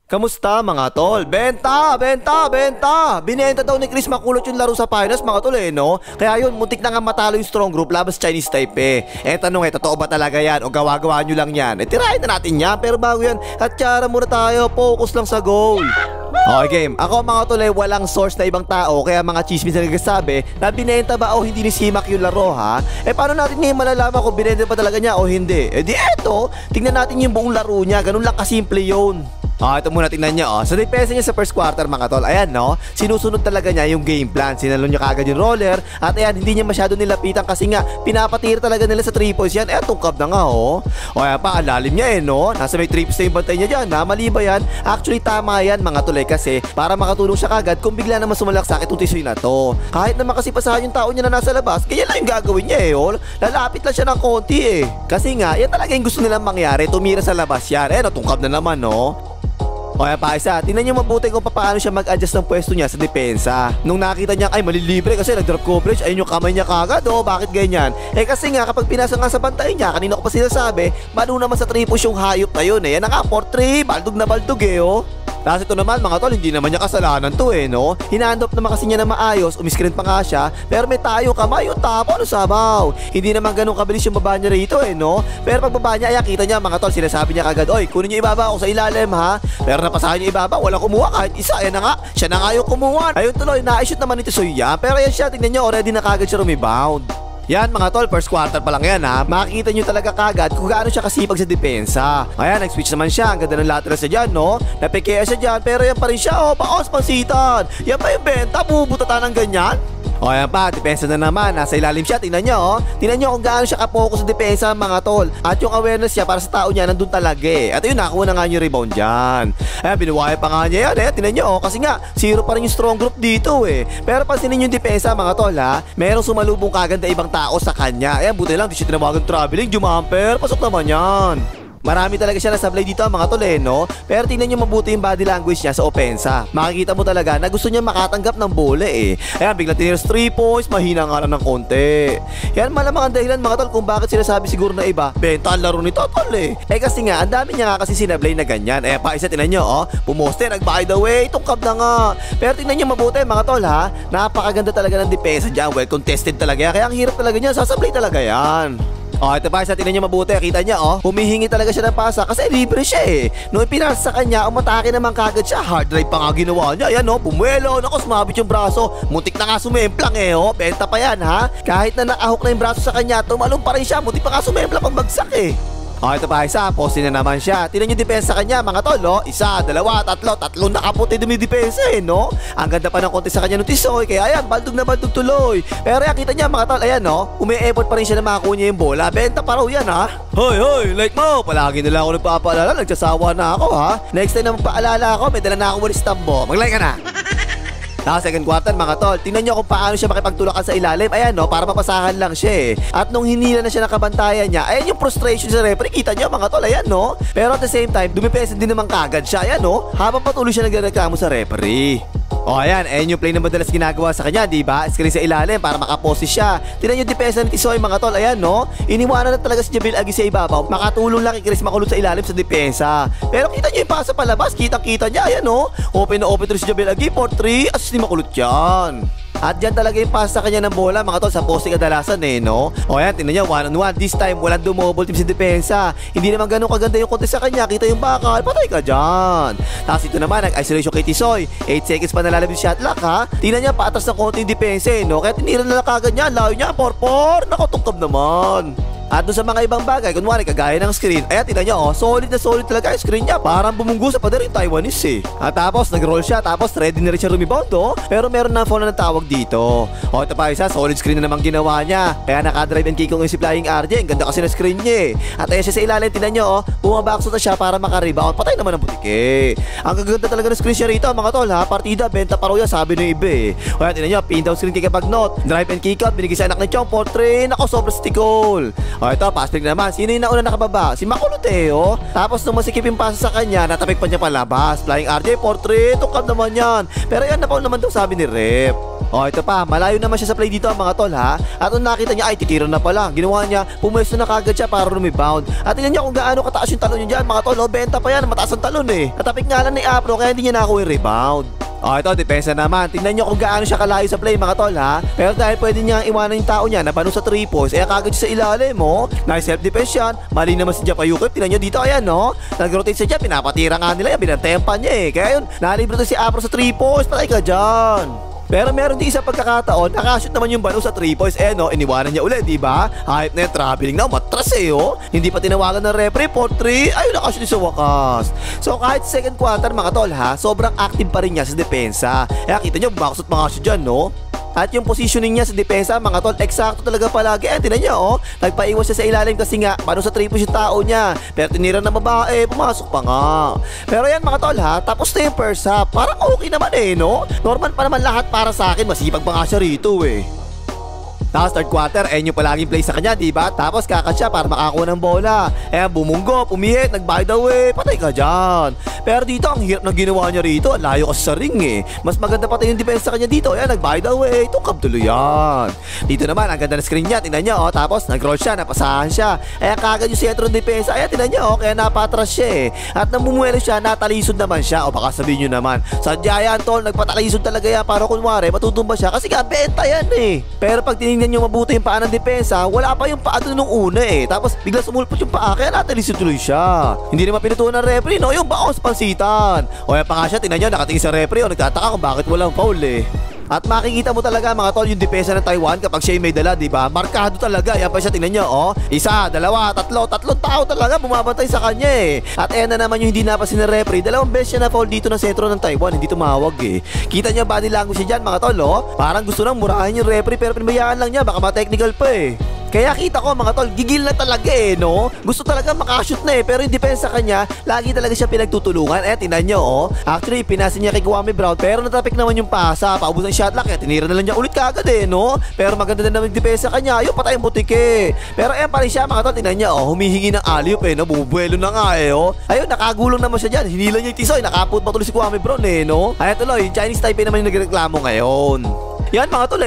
Kamusta mga tol? Benta! Benta! Benta! Binenta daw ni Chris Makulot yung laro sa finals mga tol no? Kaya yun, muntik na nga matalo yung strong group laban sa Chinese Taipei. Tanong totoo ba talaga yan o gawa-gawa nyo lang yan? Tirahin na natin yan, pero bago yan, hatsara muna tayo, focus lang sa goal. Okay game, ako mga tol walang source na ibang tao, kaya mga chismis na nagsasabi na binenta ba o hindi ni Simak yung laro ha? Paano natin ngayon malalaman kung binenta ba talaga niya o hindi? Di eto, tingnan natin yung buong laro niya, ganun lang kasimple yun. Ito muna tingnan nyo sa depensa niya sa first quarter mga tol. Ayan no, sinusunod talaga niya yung game plan. Sinalo niya kagad yung roller. At ayan, hindi niya masyado nilapitan kasi nga pinapatira talaga nila sa 3 points yan. Tungkab na nga O ayan pa, alalim niya no. Nasa may 3 points na yung bantay niya dyan ha. Mali ba yan? Actually tama yan mga tol kasi para makatulong siya kagad kung bigla naman sumalaksak itong tisoy na to. Kahit naman kasi pasahan yung tao niya na nasa labas, kaya lang yung gagawin niya lalapit lang siya ng konti Kasi nga, yan talaga yung gusto nilang mangyari. Tumira sa labas yan. Natungkab na naman no. Kaya pa isa, tingnan niyo mabuti kung paano siya mag-adjust ng pwesto niya sa depensa. Nung nakita niya ay malilibre kasi nag-drop coverage, ayun yung kamay niya kagad bakit ganyan? Kasi nga kapag pinasa nga sa bantay niya, kanina ko pa sinasabi, mano naman sa 3 push yung hayop na yun yan na nga 4-3, baldog na baldog Tapos ito naman mga tol, hindi naman niya kasalanan to no? Hinandop naman kasi niya na maayos, umiscreen pa nga siya, pero may tayo kamay yung tapo, sabaw. Hindi naman ganun kabilis yung baba niya rito no? Pero pag baba niya, kita niya mga tol, sinasabi niya kagad, oy, kunin niyo ibaba ako sa ilalim ha. Pero napasahan niya ibaba, wala kumuha kahit isa, na nga, siya na nga yung kumuha. Ayun tuloy, na-shoot naman ito Soya, pero yan siya, tingnan niyo, already na kagad siya rebound. Yan mga tol, first quarter pa lang yan ha. Makikita nyo talaga kagad kung gaano siya kasipag sa depensa. Ayan, nag-switch naman siya. Ang ganda ng lateral siya dyan no. Napikea siya dyan, pero yan pa rin siya paos pansitan. Yan pa yung benta, bubutatan ng ganyan. Ayan pa, depensa na naman. Nasa ilalim siya, tingnan nyo Tingnan nyo kung gaano siya kapokus sa depensa mga tol. At yung awareness niya para sa tao niya nandun talaga At yun, nakakuha na nga yung rebound dyan. Ayan, binuwaya pa nga niya yan Tingnan nyo kasi nga, 0 pa rin yung strong group dito Pero pansinin yung depensa mga tol ha. Merong sumalubong kagad na ibang tao sa kanya. Ayan, buti lang, di siya tinawagan traveling, jumamper, pasok naman yan. Marami talaga siya nasablay dito mga tol no? Pero tingnan nyo mabuti yung body language niya sa opensa. Makikita mo talaga na gusto niya makatanggap ng bola Ayan, bigla tiniras 3 points, mahina nga lang ng konti. Yan malamang ang dahilan mga tol kung bakit sinasabi siguro na iba, benta ang laro nito tol kasi nga, ang dami niya nga kasi sinablay na ganyan. Pa isa, tingnan nyo pumoste, nag-by the way, tungkab na nga. Pero tingnan nyo mabuti mga tol ha. Napakaganda talaga ng depensa dyan, well contested talaga. Kaya ang hirap talaga niya, sasablay talaga yan. Ito pa, sa tingnan niyo mabuti, kita niya humihingi talaga siya ng pasa kasi libre siya Nung ipinasa sa kanya, umatake naman kagad siya. Hard drive pa nga ginawa niya. Ayan pumuelo, naku, sumabit yung braso. Muntik na nga sumemplang benta pa yan ha. Kahit na nakahok na yung braso sa kanya, tumalong pa rin siya. Muntik pa nga sumemplang pag bagsak ito pa isa, poste na naman siya. Tingnan yung depensa kanya mga tol Isa, dalawa, tatlong nakaputi dumidepensa no? Ang ganda pa ng konti sa kanya ng tisoy. Kaya ayan, baldog na baldog tuloy. Pero kita niya mga tol, ayan umi-effort pa rin siya na makakuha niya yung bola. Benta pa raw yan ha. Hoy, like mo, palagi nila ako nagpapaalala. Nagsasawa na ako ha. Next time na magpaalala ako, may dala na ako walis tambo. Mag-like ka na. Second quarter mga tol, tingnan nyo kung paano siya makipagtulakan sa ilalim. Ayan para mapasahan lang siya At nung hinila na siya nakabantayan niya, ayan yung frustration sa referee. Kita nyo mga tol, ayan Pero at the same time, dumipensa din naman kagad siya. Ayan habang patuloy siya nagreklamo sa referee. Ayan yung play na madalas ginagawa sa kanya, diba? Screen sa ilalim para makapose siya. Tingnan yung depensa ni Tisoy mga tol, ayan iniwanan na talaga si Jabil Agi sa ibabaw. Makatulong lang kay Chris Makulot sa ilalim sa depensa. Pero kita nyo yung pasa palabas, kitang-kita niya, ayan open na open to si Jabil Agi, 4-3, assist ni Makulot yan. At dyan talaga yung pass sa kanya ng bola mga tol sa poste kadalasan no? Ayan, tingnan niya, 1-on-1. This time, walang dumobble team sa depensa. Hindi naman ganun kaganda yung konti sa kanya. Kita yung bakal, patay ka dyan. Tapos ito naman, nag-isolation kay Tisoy. 8 seconds pa nalalabas yung shot clock ha. Tingnan niya, paatras ng konti yung depensa no? Kaya tinira na lang kagad niya, layo niya, 4-4. Nakatungkab naman. At doon sa mga ibang bagay, kunwari kagaya ng screen, ayan tingnan nyo solid na solid talaga yung screen niya. Parang bumunggo sa pader yung Taiwanese At tapos nag-roll siya, tapos ready na rin siya rebound pero meron na phone na tawag dito. Ito pa isa, solid screen na naman ginawa niya. Kaya naka-drive and kick yung si Flying RJ. Ang ganda kasi na screen niya At ayan siya sa ilalim, tingnan nyo bumabakso na siya para maka-rebound. Patay naman ang butike. Ang gaganda talaga ng screen siya rito mga tol ha. Partida, benta pa raw yan, sabi ng iba Ayan tingnan nyo, pin down screen kay Kapagnot. Drive and kick out, binigay sa anak ni Chong, 4-3. Nako, sobrang stikol. O ito, pass break naman. Sino yung nauna nakababa? Si Makulot Tapos nung masikip yung pasa sa kanya, natapik pa niya palabas. Flying RJ, 4-3. Tukab naman yan. Pero yan, napaul naman daw sabi ni Rep. O ito pa, malayo naman siya sa play dito mga tol ha. At nung nakita niya, ay titira na pala. Ginawa niya, pumwesto na kagad siya para rebound. At tingnan niya kung gaano kataas yung talon niya dyan mga tol. Benta pa yan, mataas ang talon Natapik nga lang ni Afro kaya hindi niya nakuha yung rebound. O ito, depensa naman. Tingnan niyo kung gaano siya kalayo sa play mga tol ha. Pero dahil pwede niyang iwanan yung tao niya na banu sa 3 points, kagad siya sa ilalim Nice self-defense yan. Mali naman si Japayukip. Tingnan niyo dito, ayan nag-rotate siya dyan, pinapatira nga nila yan, binantempan niya Kaya yun, nalibre to si Afro sa 3 points. Patay ka dyan. Pero meron din isang pagkakataon, nakashoot naman yung banu sa 3 points. Iniwanan niya ulit, diba? Hype na yung traveling na, matras Hindi pa tinawagan ng referee, 4-3. Ayun, nakashoot sa wakas. So kahit second quarter mga tol ha, sobrang active pa rin niya sa depensa. Kita niyo, bumaksot mga shoot dyan, At yung positioning niya sa depensa mga tol, eksakto talaga palagi. Tingnan niyo nagpaiwas siya sa ilalim kasi nga banu sa 3 points yung tao niya. Pero tinira ng babae, pumasok pa nga. Pero yan mga tol ha, tapos na yung first half. Parang okay naman Normal pa naman lahat para sa akin. Masipag pa nga siya rito Tapos third quarter, yung palaging play sa kanya, diba? Tapos kakat siya para makakuha ng bola. Bumunggo, pumihit, nag-by the way, patay ka dyan. Pero dito, ang hirap ng ginawa niya rito. Ang layo kasi sa ring Mas maganda patay yung defense sa kanya dito. Nag-by the way, tukab tuloy yan. Dito naman, ang ganda ng screen niya. Tingnan niya, tapos nag-roll siya, napasahan siya. Kagad yung sentro ng defense. Tingnan niya, kaya napatras siya At nang bumuelo siya, natalisod naman siya. O baka sabihin nyo naman, sadya yan tol, nagpatalisod talaga yan para kunwari, matutumba siya. Kasi nga, benta yan Pero pag tinignan nyo mabuti yung paa ng depensa, wala pa yung paa doon nung una Tapos bigla sumulpot yung paa, kaya natalisod tuloy siya. Hindi naman pinutuan ng referee, yung baos pansitan. O yan pa nga siya, tingnan nyo, nakatingin sa referee nagtataka kung bakit walang foul At makikita mo talaga mga tol yung depensa ng Taiwan kapag siya may dala, diba? Markado talaga. Yan pa siya, tingnan nyo, isa, dalawa, tatlong tao talaga bumabantay sa kanya At na naman yung hindi napasin ng referee. Dalawang beses siya na foul dito ng sentro ng Taiwan, hindi tumawag Kita nyo body language niya dyan mga tol, Parang gusto nang murahin yung referee pero pinabayaan lang niya, baka ma-technical pa Kaya kita ko mga tol, gigil na talaga Gusto talaga makashoot na pero yung depensa kanya, lagi talaga siya pinagtutulungan. Tingnan nyo Actually, pinasin niya kay Kwame Brown pero natapik naman yung pasa. Paubos ng shot lock tinira na lang niya ulit kagad Pero maganda na naman yung depensa kanya. Yung patay yung butik Pero pa rin siya mga tol, tingnan niya humihingi ng alley-oop bumubuelo na nga Ayun, nakagulong naman siya dyan. Hinila niya yung tisoy, nakaput pa tuloy si Kwame Brown Ayun tuloy, yung Chinese Taipei naman yung nagreklamo ngayon. Yan mga tol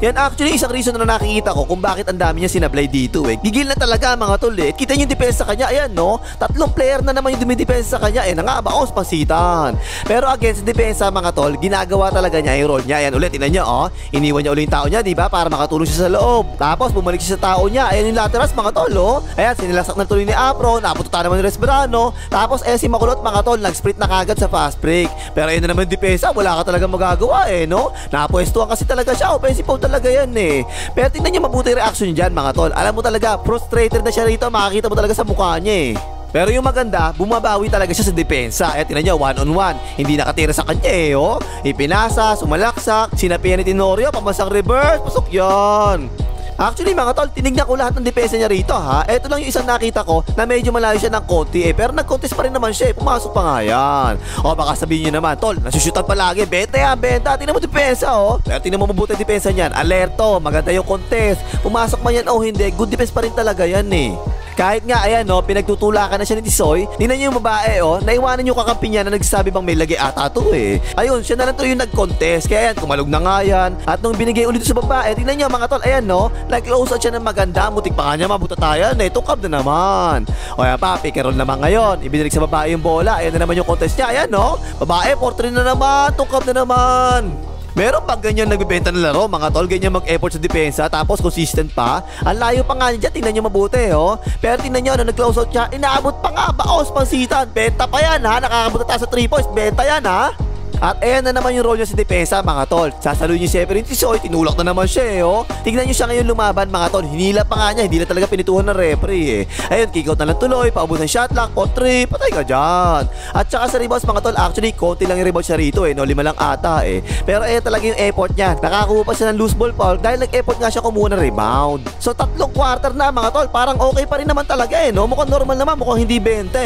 Yan actually isang reason na nakikita ko kung bakit ang dami niya sinablay dito Gigil na talaga mga tol Kita niyo yung depensa kanya, ayan tatlong player na naman yung dumidepensa sa kanya nangabaos pansitan. Pero against depensa mga tol, ginagawa talaga niya yung role niya. Ayan ulit, tingnan niyo iniwan niya ulit yung tao niya, diba? Para makatulong siya sa loob. Tapos bumalik siya sa tao niya. Ayan yung lateras mga tol Ayan, sinilasak na tuloy ni Afro, napututa naman ni Resberano. Tapos si Makulot mga tol, nag-sprint na kagad sa fast break. Pero ayun na naman yung depensa, wala ka talaga magagawa Napwestuhan kasi talaga siya, offensive foul talaga yan Pero tingnan niyo mabuti yung reaction niya dyan mga tol. Alam mo talaga, frustrated na siya rito, makakita mo talaga sa mukha niya Pero yung maganda, bumabawi talaga siya sa depensa. Tingnan niyo, 1-on-1, hindi nakatira sa kanya Ipinasa, sumalaksak, sinapian ni Tenorio, pamasang reverse, pasok yan. Actually mga tol, tinignan ko lahat ng depensa niya rito Ito lang yung isang nakita ko na medyo malayo siya ng konti pero nag-contest pa rin naman siya pumasok pa nga yan. Baka sabihin niyo naman, tol, nasushootan palagi, benta yan, benta. Tingnan mo depensa Pero tingnan mo mabuti depensa niyan, alerto, maganda yung contest. Pumasok man yan o hindi, good defense pa rin talaga yan Kahit nga ayan pinagtutulakan na siya ni Tisoy. Tingnan niyo yung babae naiwanan yung kakampi niya na nagsasabi bang may lagi ata to Ayun, siya na lang to yung nag-contest. Kaya yan, kumalog na nga yan. At nung binigay ulit sa babae, tingnan niyo mga tol, ayan nag-close out siya ng maganda. Mutik pa nga niya mabutatayan tukab na naman. Ayan pa, pick and roll naman ngayon. Ibinalik sa babae yung bola. Ayan na naman yung contest niya. Ayan babae, 4-3 na naman. Tukab na naman. Meron pag ganyan nagbibenta ng laro mga tol, ganyan mag-effort sa depensa tapos consistent pa. Ang layo pa nga niya, tingnan nyo mabuti Pero tingnan nyo, nag-close out siya, inaabot pa nga, baos pansitan. Benta pa yan nakakabot na tayo sa 3 points, benta yan At ayan na naman yung role niya sa depensa mga tol. Sasaluhin niya siyempre yung Tisoy, tinulak na naman siya Tingnan niyo siya ngayon lumaban mga tol, hinila pa nga niya, hindi na talaga pinituhan ng referee Ayun, kick out na lang tuloy, paubos ng shot lock, 4-3, patay ka dyan. At saka sa rebounds mga tol, actually konti lang yung rebounds siya rito 5 lang ata Pero ayan talaga yung effort niya, nakakuha pa siya ng loose ball foul dahil nag-effort nga siya kumuha ng rebound. So 3 quarter na mga tol, parang okay pa rin naman talaga Mukhang normal naman, mukhang hindi benta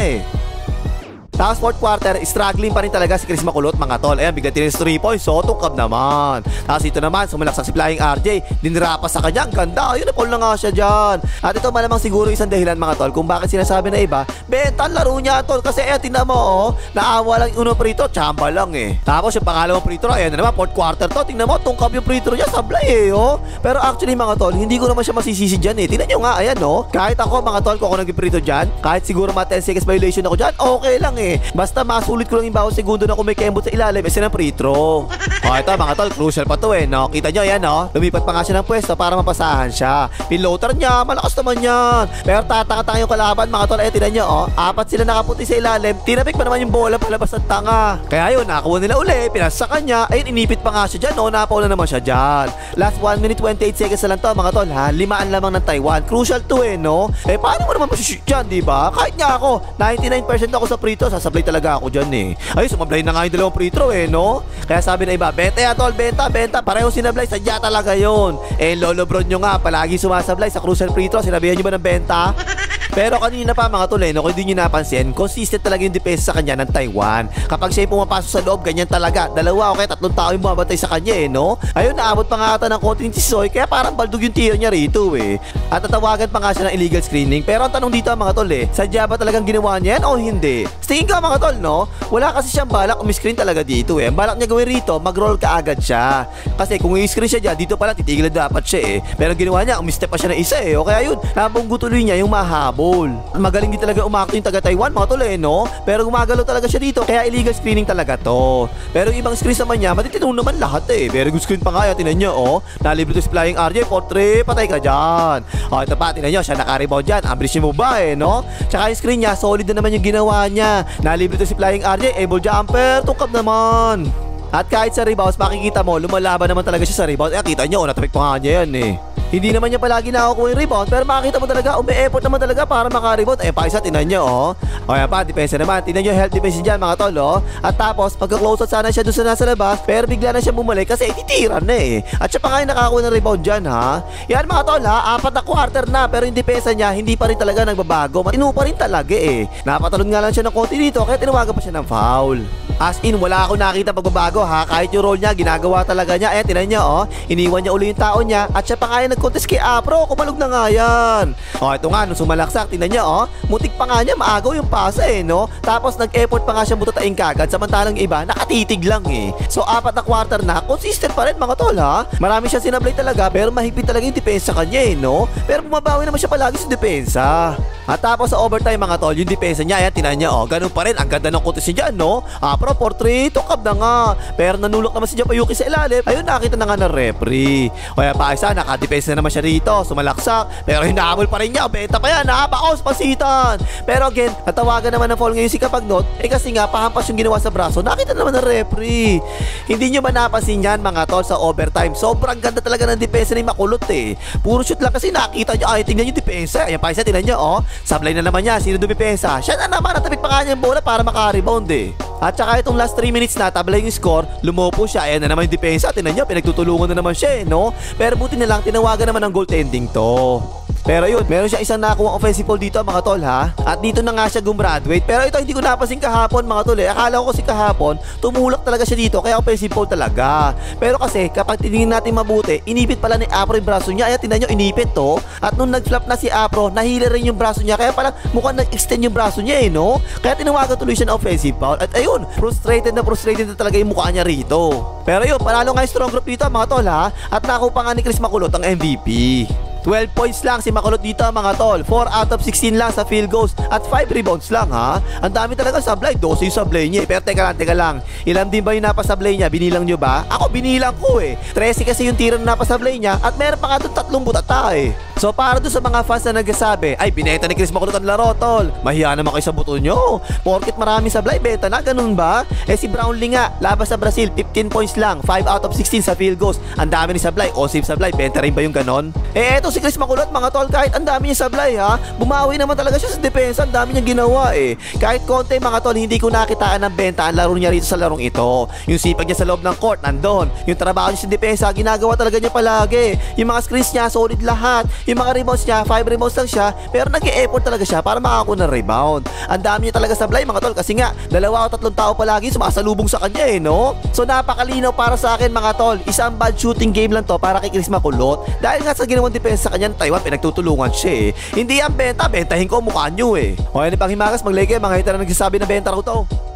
Tapos fourth quarter, struggling pa rin talaga si Chris Makulot mga tol. Ayan, bigla tinis 3 points, so tungkab naman. Tapos ito naman, sumalaksak si Flying RJ, dinirapas sa kanya, ang ganda, ayun, napol na nga siya dyan. At ito malamang siguro isang dahilan mga tol kung bakit sinasabi na iba, benta laro niya tol, kasi tingnan mo oh, naawa lang yung unang free throw, tsamba lang eh. Tapos yung pangalawang free throw, ayan na naman, fourth quarter to, tingnan mo, tungkab yung free throw niya, sablay eh oh. Pero actually mga tol, hindi ko naman siya masisisi dyan eh. Tingnan nyo nga, ayan oh, kahit ako mga tol, kung ako nag-free throw dyan, kahit siguro mga 10 seconds violation ako dyan, okay lang eh. Basta masulit ko lang yung bawat segundo na kung may kembot sa ilalim, kasi ng free throw. O ito mga tol, crucial pa to eh, no? Kita nyo, yan no? Lumipat pa nga siya ng pwesto para mapasahan siya. Pinloater niya, malakas naman yan. Pero tatanga-tanga yung kalaban mga tol, tingnan nyo oh, apat sila nakaputi sa ilalim, tinapik pa naman yung bola palabas ng tanga. Kaya yun, nakakuha nila uli, pinasa kanya, ayun, inipit pa nga siya dyan, no? Napauna naman siya dyan. Last 1 minute 28 seconds na lang to mga tol ha, 5 lamang ng Taiwan. Crucial to eh, no? Paano mo naman masushoot dyan, diba? Kahit nga ako, 99% ako sa free throw, sasablay talaga ako dyan eh. Ay, sumablay na nga yung dalawang free throw eh, no? Kaya sabi na iba, benta ya tol, benta, pareho sinablay, sadya talaga yun. Lolo bro nyo nga, palagi sumasablay sa crucial free throw, sinabihan nyo ba ng benta? Pero kanina pa mga tol no, kung hindi nyo napansin, consistent talaga yung depensa sa kanya ng Taiwan. Kapag siya pumapasok sa loob, ganyan talaga. 2 o kaya 3 tao yung bumabantay sa kanya no? Ayun, naabot pa nga ata ng konti ni Tisoy, kaya parang baldog yung tiro niya rito eh. At tatawagan pa nga siya ng illegal screening. Pero ang tanong dito mga tol sadya ba talagang ginawa niya yan o hindi? Sa tingin ko mga tol no, wala kasi siyang balak umiscreen talaga dito eh. Ang balak niya gawin rito, mag-roll ka agad siya. Kasi kung i-screen siya dyan, dito pala titigilan dapat siya eh. Pero ginawa niya, umistep pa siya ng isa O kaya yun, nabunggo tuloy niya yung mahabol. Magaling din talaga umakto yung taga Taiwan mga tol no? Pero gumagalaw talaga siya dito, kaya illegal screening talaga to. Pero yung ibang screens naman niya, matitino naman lahat Very good screen pa nga, tinan nyo nalibre to si Flying RJ, 4-3, patay ka dyan. Ito pa, tinan nyo, siya naka-rebound dyan, ambris niya mo ba no? Tsaka yung screen niya, solid na naman yung ginawa niya. Nalibre to si Flying RJ, able jumper, tungkap naman. At kahit sa rebounds, makikita mo, lumalaban naman talaga siya sa rebound. Kita nyo, natapik pa nga niya yan Hindi naman niya palagi nakakuha yung rebound, pero makikita mo talaga, umi-effort naman talaga para maka-rebound. Pa isa, tinan nyo O yan pa, depensa naman. Tinan nyo, health defense dyan mga tol At tapos, pagka-close out sana siya doon sa nasa labas, pero bigla na siya bumalik kasi ititiran na At siya pa nga yung nakakuha ng rebound dyan ha. Yan mga tol 4 na quarter na, pero yung depensa niya, hindi pa rin talaga nagbabago. Matino pa rin talaga Napatalon nga lang siya ng konti dito, kaya tinawagan pa siya ng foul. As in, wala akong nakita pagbabago ha. Kahit yung role niya, ginagawa talaga niya. Tinan nyo iniwan niya uli yung tao niya. At siya pa nga yung nag-contest kay Apro, kumalog na nga yan. Ito nga, nung sumalaksak, tingnan niya mutik pa nga niya, maagaw yung pasa no? Tapos nag-effort pa nga siya butatain kagad, samantalang iba, nakatitig lang So 4 na quarter na, consistent pa rin mga tol ha. Marami siya sinablay talaga, pero mahigpit talaga yung depensa kanya no? Pero bumabawi naman siya palagi sa depensa. At tapos sa overtime mga tol, yung depensa niya, ayan, tinan niya ganun pa rin, ang ganda ng contest niya dyan no? Apro, 4-3, tungkab na nga. Pero nanulok naman si Japayuki sa ilalim, ayun, nakita na nga ng referee. Kaya pa isa, nakadepensa na naman siya rito, sumalaksak, pero hinahabol pa rin niya, benta pa yan, baos, pasitan. Pero again, natawagan naman ng foul ngayon si Kapagnot, kasi nga, pahampas yung ginawa sa braso, nakita naman ng referee. Hindi nyo ba napansin yan mga tol sa overtime? Sobrang ganda talaga ng depensa ni Makulot Puro shoot lang kasi nakita nyo, tingnan yung depensa. Ayan pa isa, tingnan nyo sablay na naman niya, sino dumipensa? Siya na naman, natapik pa kanya yung bola para maka-rebound At saka itong last 3 minutes na, tabla yung score, lumopo siya, ayan na naman yung depensa, tingnan nyo, pinagtutulungan na naman siya no? Pero buti na lang, tinawagan naman ng goaltending to. Pero yun, meron siya isang nakuha offensive foul dito mga tol ha. At dito na nga siya gumraduate. Pero ito hindi ko napansin kahapon mga tol Akala ko kasi kahapon, tumulak talaga siya dito, kaya offensive foul talaga. Pero kasi kapag tinignan natin mabuti, inipit pala ni Apro yung braso niya. Ayan, tingnan nyo, inipit to. At nung nag-flap na si Apro, nahila rin yung braso niya. Kaya parang mukhang nag-extend yung braso niya no? Kaya tinawagan tuloy siya ng offensive foul. At ayun, frustrated na talaga yung mukha niya rito. Pero yun, panalo nga yung strong group dito mga tol ha. At nakuha pa nga ni Chris Makulot ang MVP. 12 points lang si Makulot dito mga tol. 4 out of 16 lang sa field goals at 5 rebounds lang ha. Ang dami talaga sablay, 12 yung sablay niya Pero teka lang, ilan din ba yung napasablay niya? Binilang nyo ba? Ako binilang ko 13 kasi yung tira na napasablay niya at meron pa nga doon 3 butata So para doon sa mga fans na nagsasabi, ay binenta ni Chris Makulot ang laro tol, mahiya naman kayo sa buto nyo. Porkit marami sablay, beta na, ganun ba? Si Brownlee nga, labas sa Brazil, 15 points lang, 5 out of 16 sa field goals. Ang dami ni sablay, o save sablay, benta rin ba yung ganon? Eto si Chris Makulot mga tol, kahit ang dami niya sablay ha, bumawi naman talaga siya sa depensa, ang dami niyang ginawa eh. Kahit konti mga tol, hindi ko nakitaan ng benta ang laro niya rito sa larong ito. Yung sipag niya sa loob ng court, nandun. Yung trabaho niya sa depensa, ginagawa talaga niya palagi. Yung mga screens niya, solid lahat. Yung mga rebounds niya, 5 rebounds lang siya, pero nag-e-effort talaga siya para makakuha ng rebound. Ang dami niya talaga sablay mga tol, kasi nga, 2 o 3 tao palagi sumasalubong sa kanya eh, no? So napakalinaw para sa akin mga tol, isang bad shooting game lang to para kay Chris Makulot. Dahil nga sa ginawang depensa sa kanya ng Taiwan, pinagtutulungan siya eh. Hindi yan benta, bentahin ko mukha nyo eh. O yan pang himagas, mag-like mga hater na nagsasabi na benta raw to.